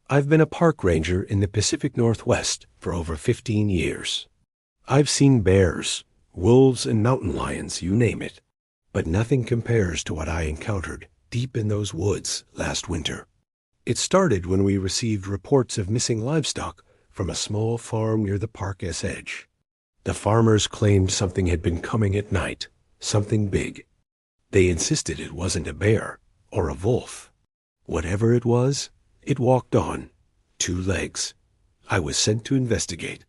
I've been a park ranger in the Pacific Northwest for over 15 years. I've seen bears, wolves, and mountain lions, you name it. But nothing compares to what I encountered deep in those woods last winter. It started when we received reports of missing livestock from a small farm near the park's edge. The farmers claimed something had been coming at night, something big. They insisted it wasn't a bear or a wolf. Whatever it was, it walked on, 2 legs. I was sent to investigate.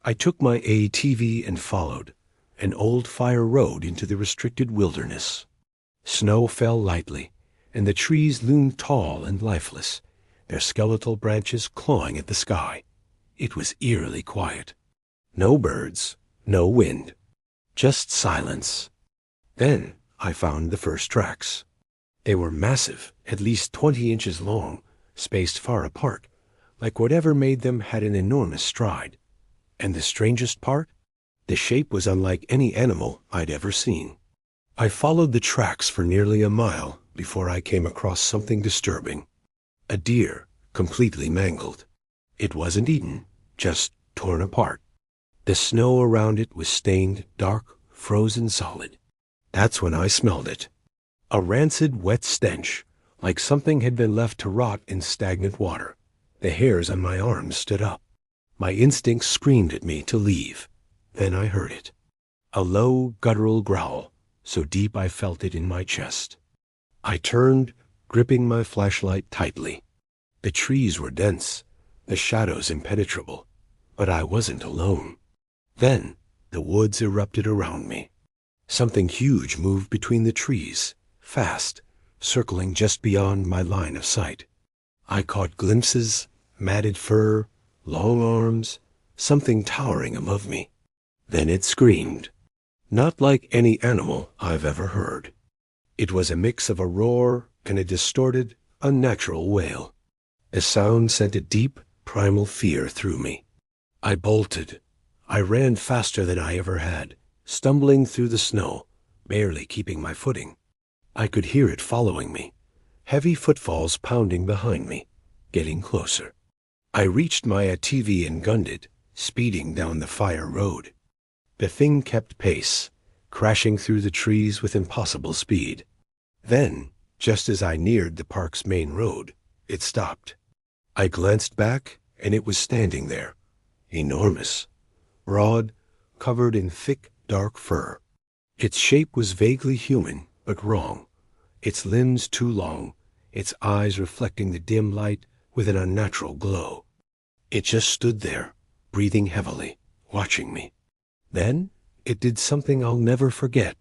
I took my ATV and followed an old fire road into the restricted wilderness. Snow fell lightly, and the trees loomed tall and lifeless, their skeletal branches clawing at the sky. It was eerily quiet. No birds, no wind, just silence. Then I found the first tracks. They were massive, at least 20 inches long, spaced far apart, like whatever made them had an enormous stride. And the strangest part? The shape was unlike any animal I'd ever seen. I followed the tracks for nearly a mile before I came across something disturbing. A deer, completely mangled. It wasn't eaten, just torn apart. The snow around it was stained dark, frozen solid. That's when I smelled it. A rancid, wet stench, like something had been left to rot in stagnant water. The hairs on my arms stood up. My instincts screamed at me to leave. Then I heard it. A low, guttural growl, so deep I felt it in my chest. I turned, gripping my flashlight tightly. The trees were dense, the shadows impenetrable, but I wasn't alone. Then the woods erupted around me. Something huge moved between the trees, fast, circling just beyond my line of sight. I caught glimpses, matted fur, long arms, something towering above me. Then it screamed, not like any animal I've ever heard. It was a mix of a roar and a distorted, unnatural wail. The sound sent a deep, primal fear through me. I bolted. I ran faster than I ever had, stumbling through the snow, barely keeping my footing. I could hear it following me, heavy footfalls pounding behind me, getting closer. I reached my ATV and gunned it, speeding down the fire road. The thing kept pace, crashing through the trees with impossible speed. Then, just as I neared the park's main road, it stopped. I glanced back, and it was standing there, enormous, broad, covered in thick, dark fur. Its shape was vaguely human, but wrong. Its limbs too long, its eyes reflecting the dim light with an unnatural glow. It just stood there, breathing heavily, watching me. Then it did something I'll never forget.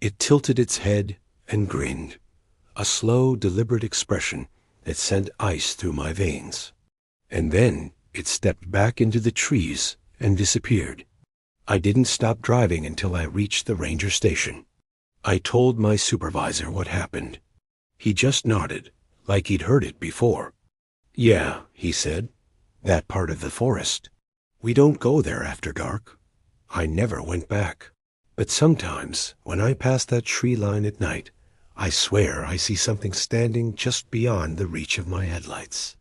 It tilted its head and grinned, a slow, deliberate expression that sent ice through my veins. And then it stepped back into the trees and disappeared. I didn't stop driving until I reached the ranger station. I told my supervisor what happened. He just nodded, like he'd heard it before. "Yeah," he said, "that part of the forest. We don't go there after dark." I never went back. But sometimes, when I pass that tree line at night, I swear I see something standing just beyond the reach of my headlights.